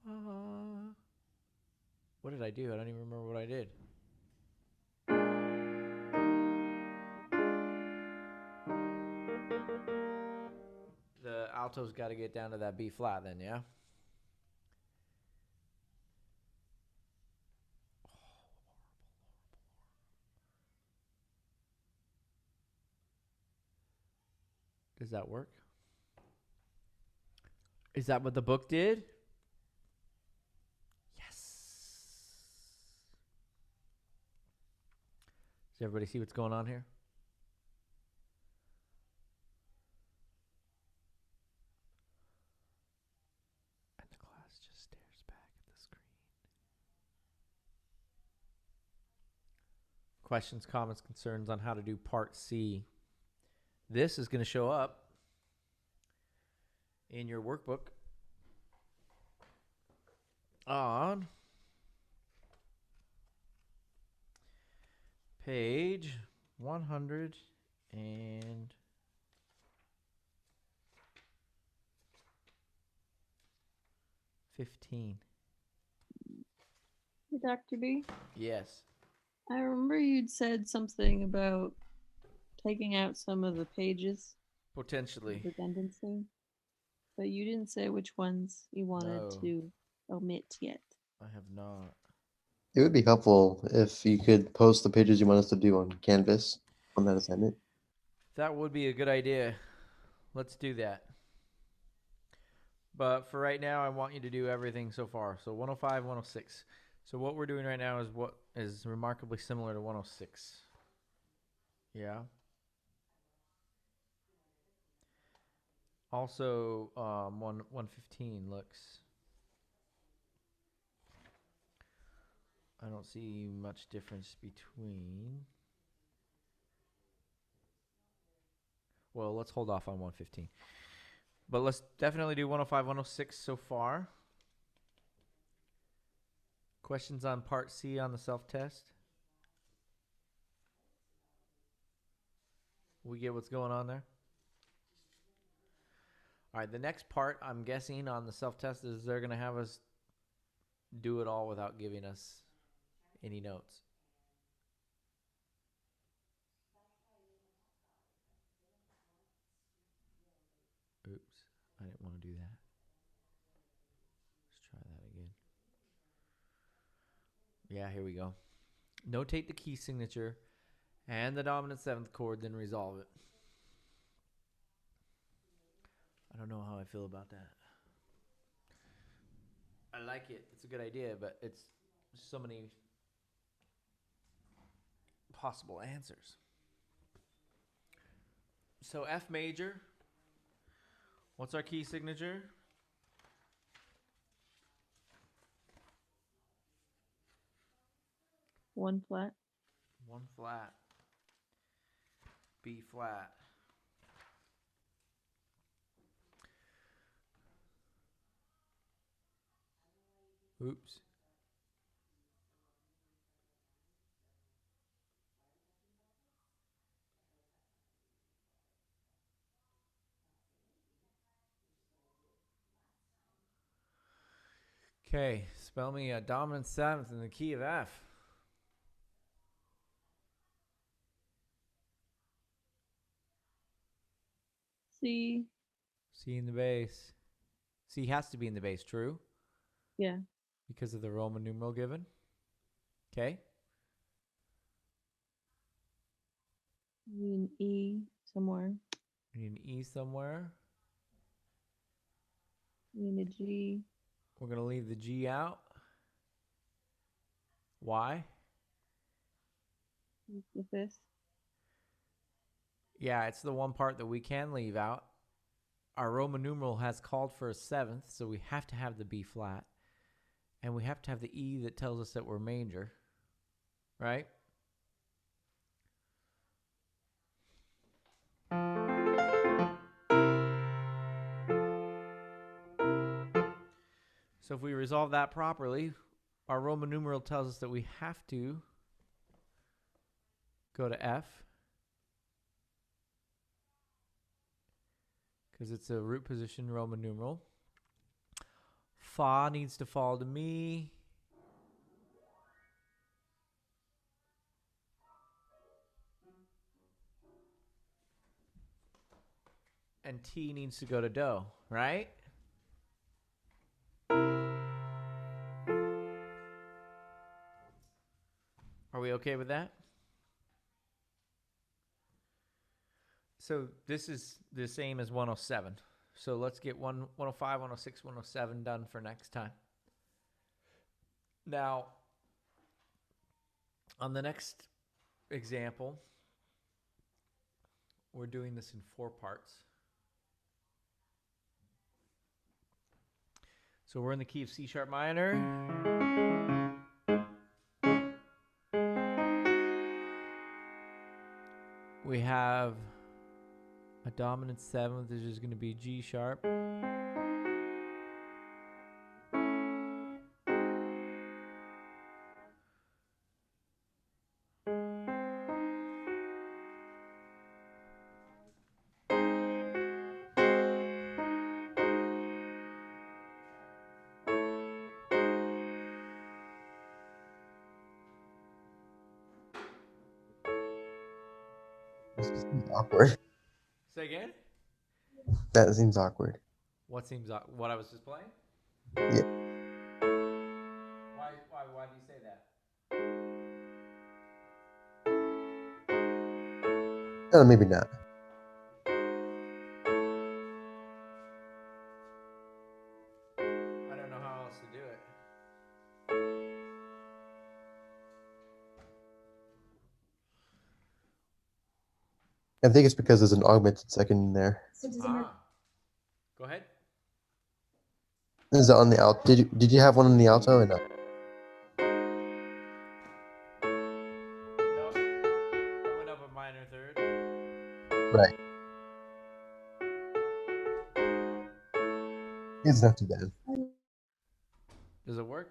Fa. What did I do? I don't even remember what I did. The alto's got to get down to that B flat then, yeah? Does that work? Is that what the book did? Yes. Does everybody see what's going on here? And the class just stares back at the screen. Questions, comments, concerns on how to do part C. This is going to show up in your workbook on page 115. Dr. B, Yes. I remember you'd said something about taking out some of the pages, Potentially. redundancy, but you didn't say which ones you wanted No. to omit yet. I have not. It would be helpful if you could post the pages you want us to do on Canvas on that assignment. That would be a good idea. Let's do that. But for right now, I want you to do everything so far. So 105, 106. So what we're doing right now is what is remarkably similar to 106. Yeah. Also, 115 looks. I don't see much difference between. Well, let's hold off on 115. But let's definitely do 105, 106 so far. Questions on part C on the self-test? We get what's going on there? All right, the next part, I'm guessing, on the self-test is they're going to have us do it all without giving us any notes. Oops, I didn't want to do that. Let's try that again. Yeah, here we go. Notate the key signature and the dominant seventh chord, then resolve it. I don't know how I feel about that. I like it. It's a good idea, but it's so many possible answers. So F major. What's our key signature? One flat. One flat. B flat. Oops. Okay, spell me a dominant seventh in the key of F. C. C in the bass. C has to be in the bass, true? Yeah. Because of the Roman numeral given. Okay. You need an E somewhere. We need an E somewhere. You need a G. We're going to leave the G out. Why? The fifth. Yeah, it's the one part that we can leave out. Our Roman numeral has called for a seventh, so we have to have the B flat. And we have to have the E that tells us that we're major. Right? So if we resolve that properly, our Roman numeral tells us that we have to go to F because it's a root position Roman numeral. Fa needs to fall to mi. And T needs to go to do, right? Are we okay with that? So this is the same as 107. So let's get 105, 106, 107 done for next time. Now, on the next example, we're doing this in 4 parts. So we're in the key of C sharp minor. We have a dominant 7th, which is going to be G sharp. This seems awkward. Say again? That seems awkward. What seems what I was just playing? Yeah. Why do you say that? Maybe not. I don't know how else to do it. I think it's because there's an augmented second in there. Go ahead. Is it on the alt? Did you have one in the alto or not? No, I went up a minor 3rd. Right. It's not too bad. Does it work?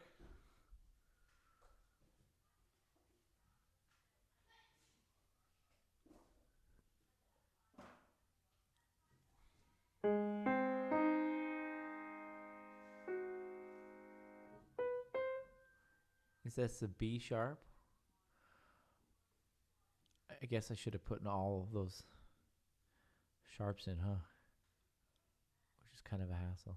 Is that the B sharp? I guess I should have put in all of those sharps in, huh? Which is kind of a hassle.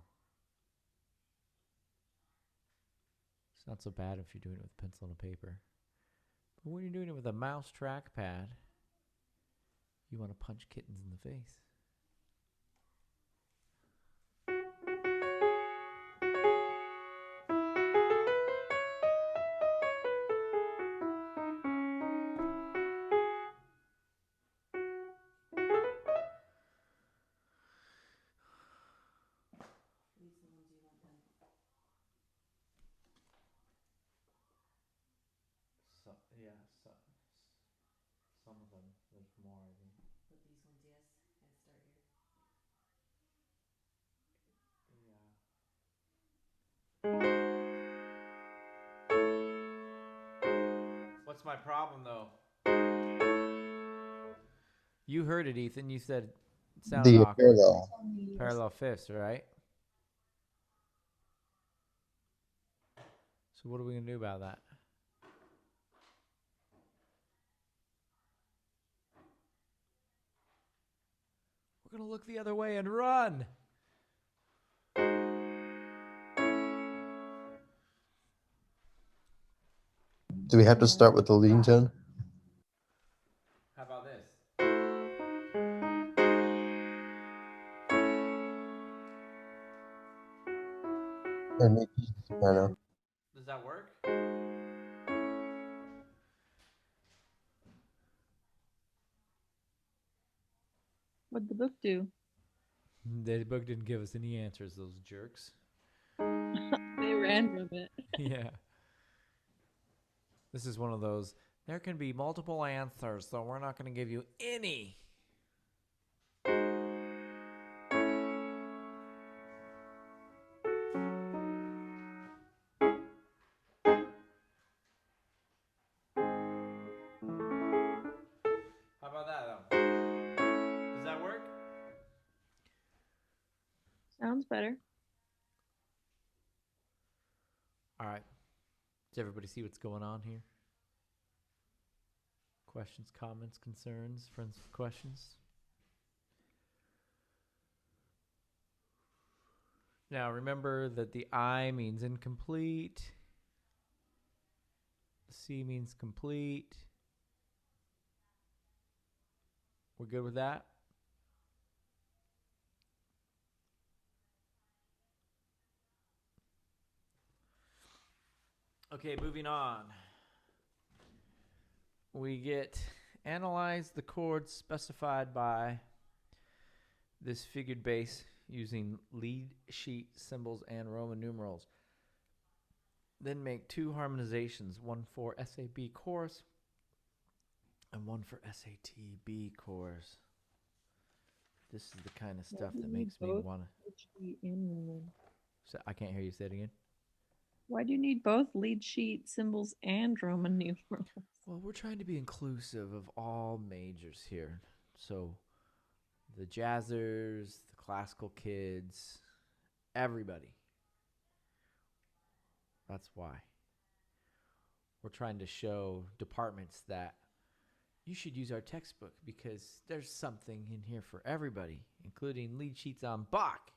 It's not so bad if you're doing it with pencil and paper. But when you're doing it with a mouse trackpad, you want to punch kittens in the face. Some of them. There's more, I think. But these ones, yes, and start here. Yeah. What's my problem, though? You heard it, Ethan. You said it sounded The awkward. parallel. Parallel fifths, right? So what are we going to do about that? We're going to look the other way and run. Do we have to start with the leading tone? How about this? Or maybe soprano. Does that work? What'd the book do? The book didn't give us any answers, those jerks. They ran from it. Yeah. This is one of those, there can be multiple answers, so we're not going to give you any. How about that, though? Does that work? Sounds better. All right. Does everybody see what's going on here? Questions, comments, concerns, friends with questions? Now remember that the I means incomplete. The C means complete. We're good with that? Okay, moving on. We get analyze the chords specified by this figured bass using lead sheet symbols and Roman numerals. Then make 2 harmonizations, one for SAB chorus and one for SATB chorus. This is the kind of stuff that makes me want to. So I can't hear you say it again. Why do you need both lead sheet symbols and Roman numerals? Well, we're trying to be inclusive of all majors here. So the jazzers, the classical kids, everybody. That's why. We're trying to show departments that you should use our textbook because there's something in here for everybody, including lead sheets on Bach.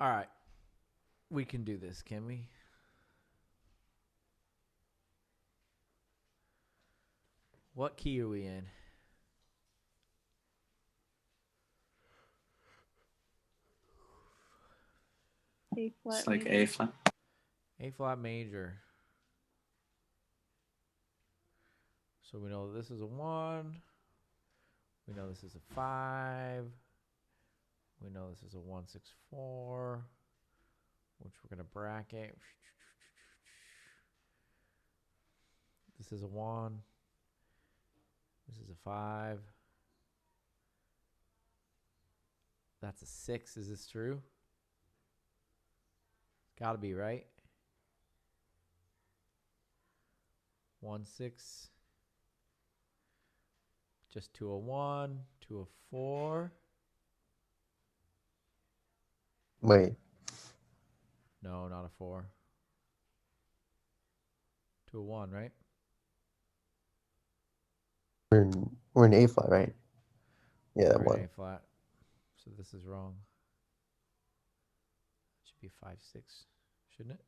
All right. We can do this, can we? What key are we in? A flat. It's like major. A flat. A flat major. So we know this is a 1. We know this is a 5. We know this is a 1, 6, 4, which we're going to bracket. This is a 1. This is a 5. That's a 6. Is this true? Gotta be, right? 1, 6. Just to a 1, to a 4. Wait. No, not a 4. To a 1, right? We're in A flat, right? Yeah, that Or one. an A flat. So this is wrong. It should be 5, 6, shouldn't it?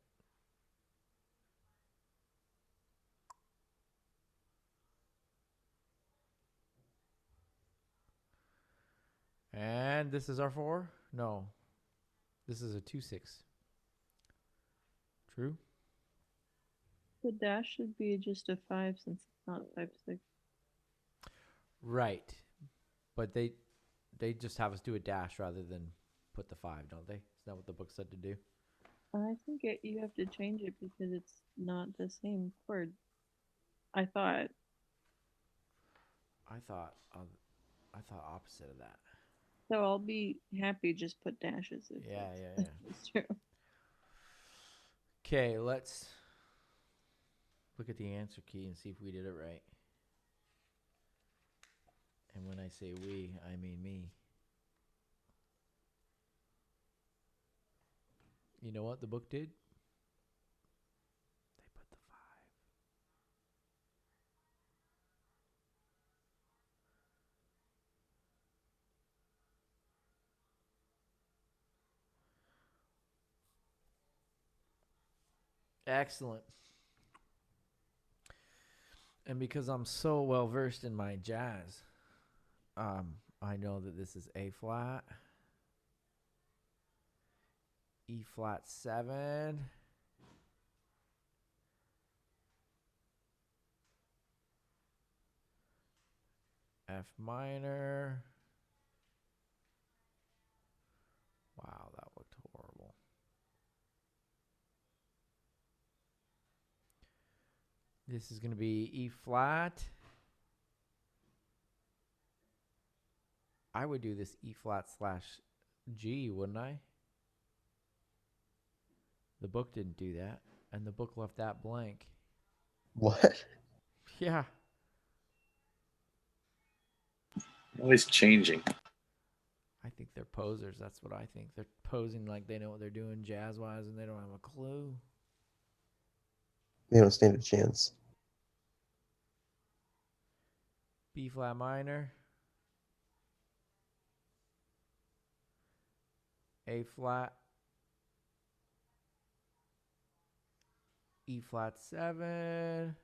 And this is our 4? No. This is a 2, 6. True? The dash should be just a 5 since it's not 5, 6. Right. But they just have us do a dash rather than put the 5, don't they? Isn't that what the book said to do? I think you have to change it because it's not the same chord. I thought. I thought opposite of that. So I'll be happy just put dashes if Yeah. it's true. Okay, let's look at the answer key and see if we did it right. And when I say we, I mean me. You know what the book did? They put the 5. Excellent. And because I'm so well versed in my jazz, I know that this is A flat, E flat 7, F minor. Wow, that looked horrible. This is going to be E flat. I would do this E flat / G, wouldn't I? The book didn't do that, and the book left that blank. What? Yeah. Always changing. I think they're posers. That's what I think. They're posing like they know what they're doing jazz-wise, and they don't have a clue. They don't stand a chance. B flat minor. A flat. E flat 7.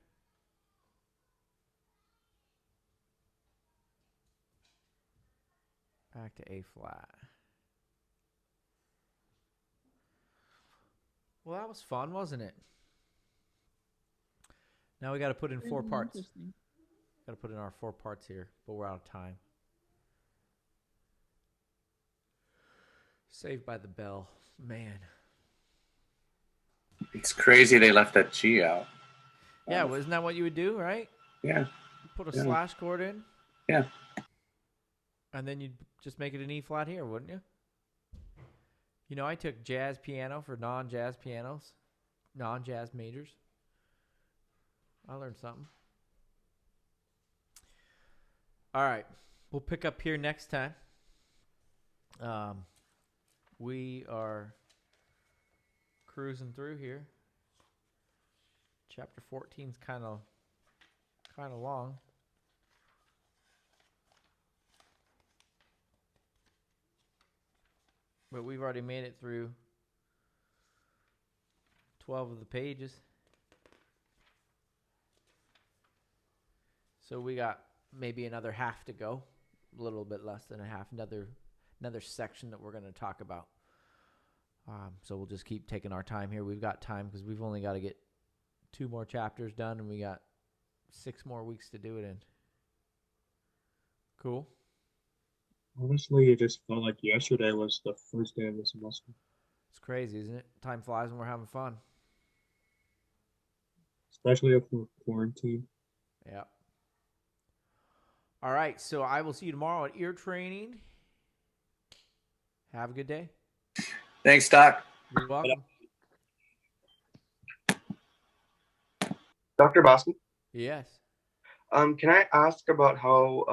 Back to A flat. Well, that was fun, wasn't it? Now we got to put in 4 Really parts. interesting. Got to put in our 4 parts here, but we're out of time. Saved by the Bell. Man. It's crazy they left that G out. Yeah, well, isn't that what you would do, right? Yeah. Put a Yeah. slash chord in. Yeah. And then you'd just make it an E flat here, wouldn't you? You know, I took jazz piano for non-jazz pianos, non-jazz majors. I learned something. All right. We'll pick up here next time. We are cruising through here. Chapter 14 is kind of long. But we've already made it through 12 of the pages. So we got maybe another half to go. A little bit less than a half. Another section that we're going to talk about. So we'll just keep taking our time here. We've got time because we've only got to get 2 more chapters done, and we got 6 more weeks to do it in. Cool. Honestly, it just felt like yesterday was the first day of the semester, It's crazy, isn't it? Time flies when we're having fun. especially if we're quarantined. Yeah. All right. So I will see you tomorrow at ear training. Have a good day. Thanks, Doc. You're welcome. Dr. Boston, Yes. can I ask about how